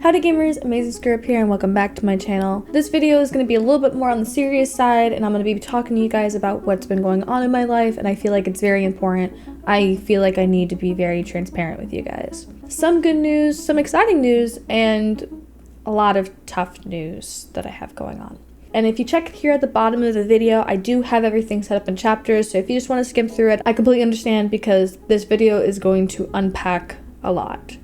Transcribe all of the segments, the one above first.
Howdy gamers, Amazing Script here and welcome back to my channel. This video is going to be a little bit more on the serious side and I'm going to be talking to you guys about what's been going on in my life, and I feel like it's very important. I feel like I need to be very transparent with you guys. Some good news, some exciting news, and a lot of tough news that I have going on. And if you check here at the bottom of the video, I do have everything set up in chapters, so if you just want to skim through it, I completely understand because this video is going to unpack a lot.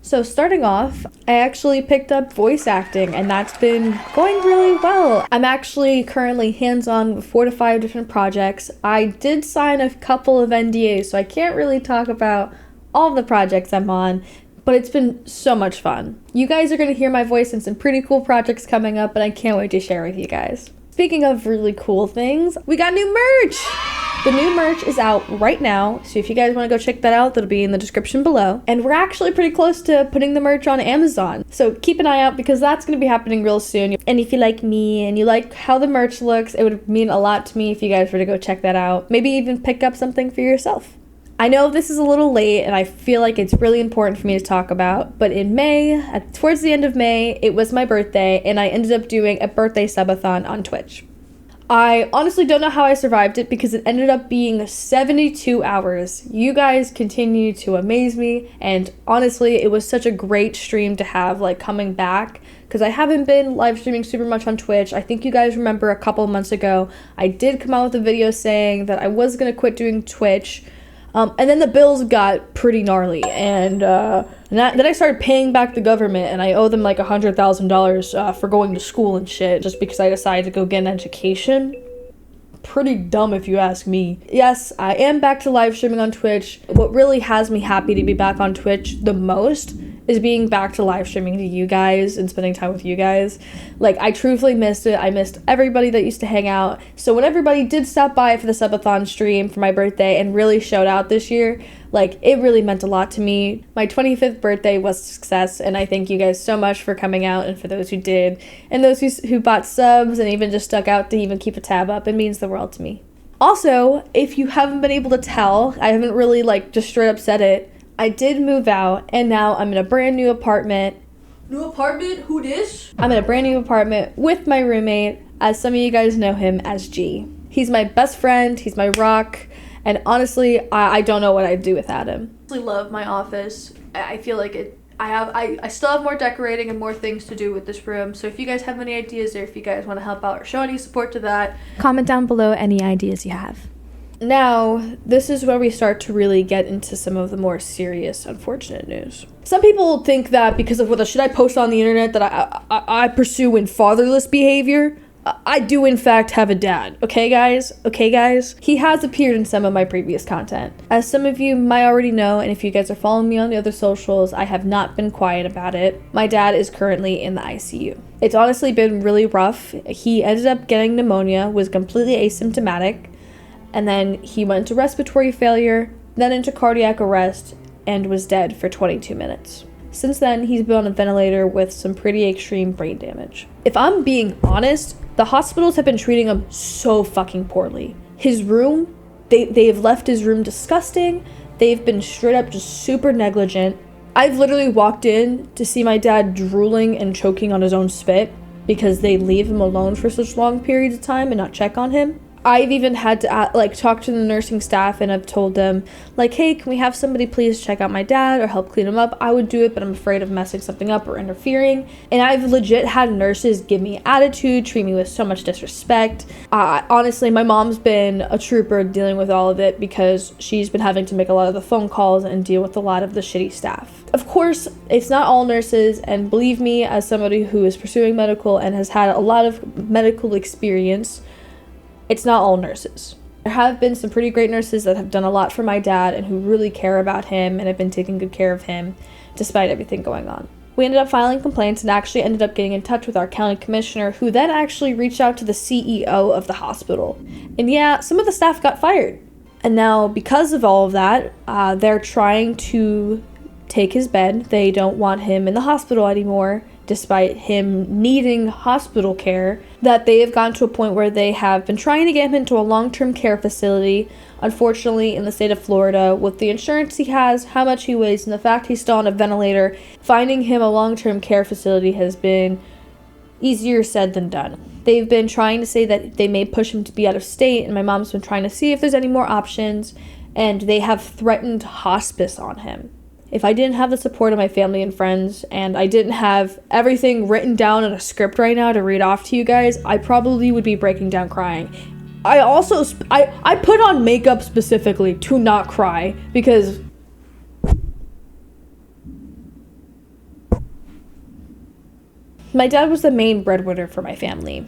So starting off, I actually picked up voice acting and that's been going really well. I'm actually currently hands-on with 4 to 5 different projects. I did sign a couple of NDAs, so I can't really talk about all of the projects I'm on, but it's been so much fun. You guys are going to hear my voice in some pretty cool projects coming up, and I can't wait to share with you guys. Speaking of really cool things, we got new merch! The new merch is out right now, so if you guys want to go check that out, that'll be in the description below. And we're actually pretty close to putting the merch on Amazon, so keep an eye out because that's going to be happening real soon. And if you like me and you like how the merch looks, it would mean a lot to me if you guys were to go check that out. Maybe even pick up something for yourself. I know this is a little late and I feel like it's really important for me to talk about, but in May, towards the end of May, it was my birthday and I ended up doing a birthday subathon on Twitch. I honestly don't know how I survived it because it ended up being 72 hours. You guys continue to amaze me, and honestly, it was such a great stream to have, like, coming back, because I haven't been live streaming super much on Twitch. I think you guys remember a couple months ago, I did come out with a video saying that I was going to quit doing Twitch, and then the bills got pretty gnarly, and then I started paying back the government, and I owe them like $100,000 for going to school and shit, just because I decided to go get an education. Pretty dumb if you ask me. Yes, I am back to live streaming on Twitch. What really has me happy to be back on Twitch the most is being back to live streaming to you guys and spending time with you guys. Like, I truthfully missed it. I missed everybody that used to hang out. So when everybody did stop by for the subathon stream for my birthday and really showed out this year, like, it really meant a lot to me. My 25th birthday was a success, and I thank you guys so much for coming out, and for those who did, and those who bought subs and even just stuck out to even keep a tab up. It means the world to me. Also, if you haven't been able to tell, I haven't really, like, just straight up said it, I did move out, and now I'm in a brand new apartment. New apartment? Who dis? I'm in a brand new apartment with my roommate, as some of you guys know him as G. He's my best friend, he's my rock, and honestly, I don't know what I'd do without him. I really love my office. I feel like I still have more decorating and more things to do with this room, so if you guys have any ideas or if you guys want to help out or show any support to that, comment down below any ideas you have. Now, this is where we start to really get into some of the more serious, unfortunate news. Some people think that because of what the shit I post on the internet that I pursue in fatherless behavior. I do in fact have a dad, okay guys? Okay guys? He has appeared in some of my previous content. As some of you might already know, and if you guys are following me on the other socials, I have not been quiet about it. My dad is currently in the ICU. It's honestly been really rough. He ended up getting pneumonia, was completely asymptomatic, and then he went into respiratory failure, then into cardiac arrest, and was dead for 22 minutes. Since then, he's been on a ventilator with some pretty extreme brain damage. If I'm being honest, the hospitals have been treating him so fucking poorly. His room, they've left his room disgusting. They've been straight up just super negligent. I've literally walked in to see my dad drooling and choking on his own spit because they leave him alone for such long periods of time and not check on him. I've even had to talk to the nursing staff and I've told them, like, hey, can we have somebody please check out my dad or help clean him up? I would do it, but I'm afraid of messing something up or interfering. And I've legit had nurses give me attitude, treat me with so much disrespect. Honestly, my mom's been a trooper dealing with all of it because she's been having to make a lot of the phone calls and deal with a lot of the shitty staff. Of course, it's not all nurses, and believe me, as somebody who is pursuing medical and has had a lot of medical experience, it's not all nurses. There have been some pretty great nurses that have done a lot for my dad and who really care about him and have been taking good care of him despite everything going on. We ended up filing complaints and actually ended up getting in touch with our county commissioner, who then actually reached out to the CEO of the hospital. And yeah, some of the staff got fired. And now because of all of that, they're trying to take his bed. They don't want him in the hospital anymore despite him needing hospital care, that they have gotten to a point where they have been trying to get him into a long-term care facility. Unfortunately, in the state of Florida, with the insurance he has, how much he weighs, and the fact he's still on a ventilator, finding him a long-term care facility has been easier said than done. They've been trying to say that they may push him to be out of state, and my mom's been trying to see if there's any more options, and they have threatened hospice on him. If I didn't have the support of my family and friends, and I didn't have everything written down in a script right now to read off to you guys, I probably would be breaking down crying. I also, I put on makeup specifically to not cry, because my dad was the main breadwinner for my family.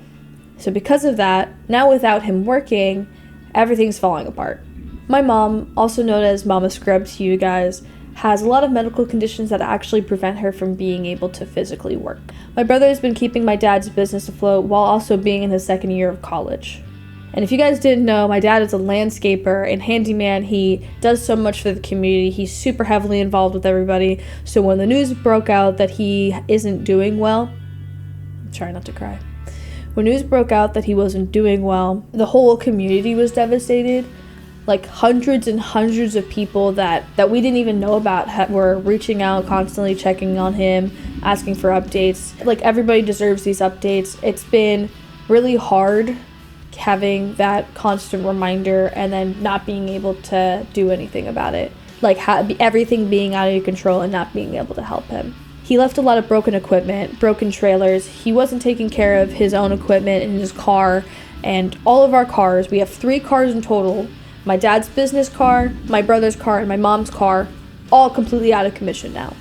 So because of that, now without him working, everything's falling apart. My mom, also known as Mama Scrub to you guys, has a lot of medical conditions that actually prevent her from being able to physically work. My brother has been keeping my dad's business afloat while also being in his second year of college. And if you guys didn't know, my dad is a landscaper and handyman. He does so much for the community. He's super heavily involved with everybody. So when the news broke out that he isn't doing well, I'm trying not to cry. When news broke out that he wasn't doing well, the whole community was devastated. Like hundreds and hundreds of people that we didn't even know about were reaching out, constantly checking on him, asking for updates. Like, everybody deserves these updates. It's been really hard having that constant reminder and then not being able to do anything about it. Like, everything being out of your control and not being able to help him. He left a lot of broken equipment, broken trailers. He wasn't taking care of his own equipment in his car, and all of our cars. We have 3 cars in total. My dad's business car, my brother's car, and my mom's car, all completely out of commission now.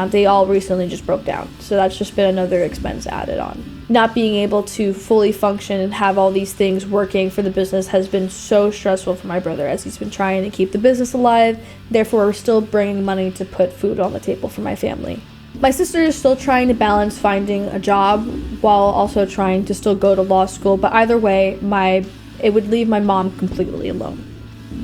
They all recently just broke down. So that's just been another expense added on. Not being able to fully function and have all these things working for the business has been so stressful for my brother, as he's been trying to keep the business alive. Therefore, we're still bringing money to put food on the table for my family. My sister is still trying to balance finding a job while also trying to still go to law school. But either way, it would leave my mom completely alone.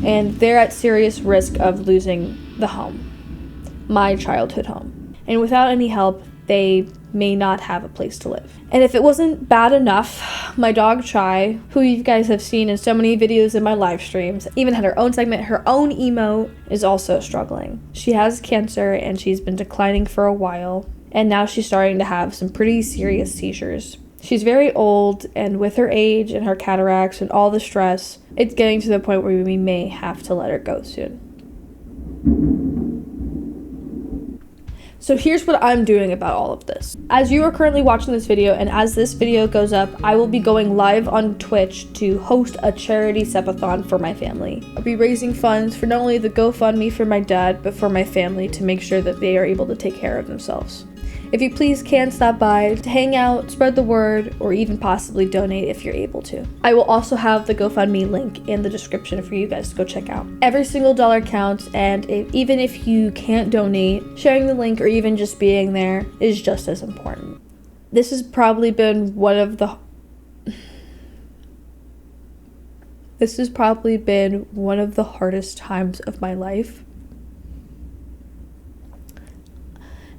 And they're at serious risk of losing the home, my childhood home. And without any help, they may not have a place to live. And if it wasn't bad enough, my dog Chai, who you guys have seen in so many videos in my live streams, even had her own segment, her own emote, is also struggling. She has cancer and she's been declining for a while, and now she's starting to have some pretty serious seizures. She's very old, and with her age and her cataracts and all the stress, it's getting to the point where we may have to let her go soon. So here's what I'm doing about all of this. As you are currently watching this video, and as this video goes up, I will be going live on Twitch to host a charity Subathon for my family. I'll be raising funds for not only the GoFundMe for my dad, but for my family to make sure that they are able to take care of themselves. If you please can stop by to hang out, spread the word, or even possibly donate if you're able to. I will also have the GoFundMe link in the description for you guys to go check out. Every single dollar counts, and even if you can't donate, sharing the link or even just being there is just as important. This has probably been one of the hardest times of my life.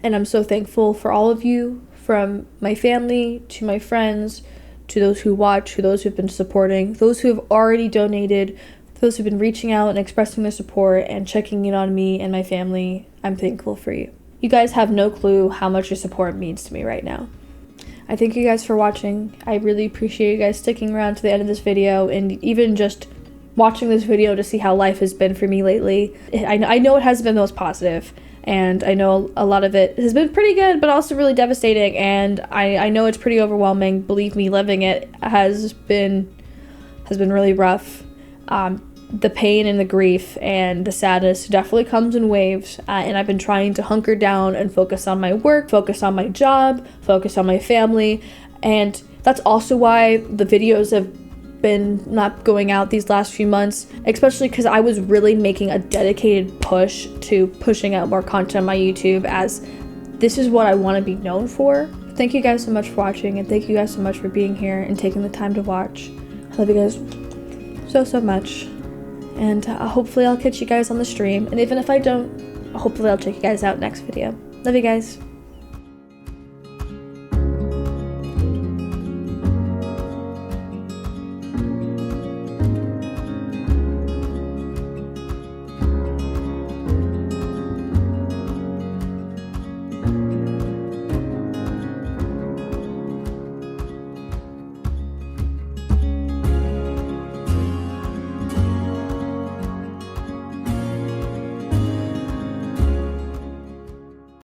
And I'm so thankful for all of you, from my family to my friends, to those who watch, to those who've been supporting, those who have already donated, those who've been reaching out and expressing their support and checking in on me and my family. I'm thankful for you. You guys have no clue how much your support means to me right now. I thank you guys for watching. I really appreciate you guys sticking around to the end of this video and even just watching this video to see how life has been for me lately. I know it hasn't been the most positive. And I know a lot of it has been pretty good, but also really devastating. And I know it's pretty overwhelming. Believe me, living it has been really rough. The pain and the grief and the sadness definitely comes in waves. And I've been trying to hunker down and focus on my work, focus on my job, focus on my family. And that's also why the videos have been not going out these last few months, especially because I was really making a dedicated push to pushing out more content on my YouTube, as this is what I want to be known for. Thank you guys so much for watching, and thank you guys so much for being here and taking the time to watch. I love you guys so much, and hopefully I'll catch you guys on the stream, and even if I don't, hopefully I'll check you guys out next video. Love you guys.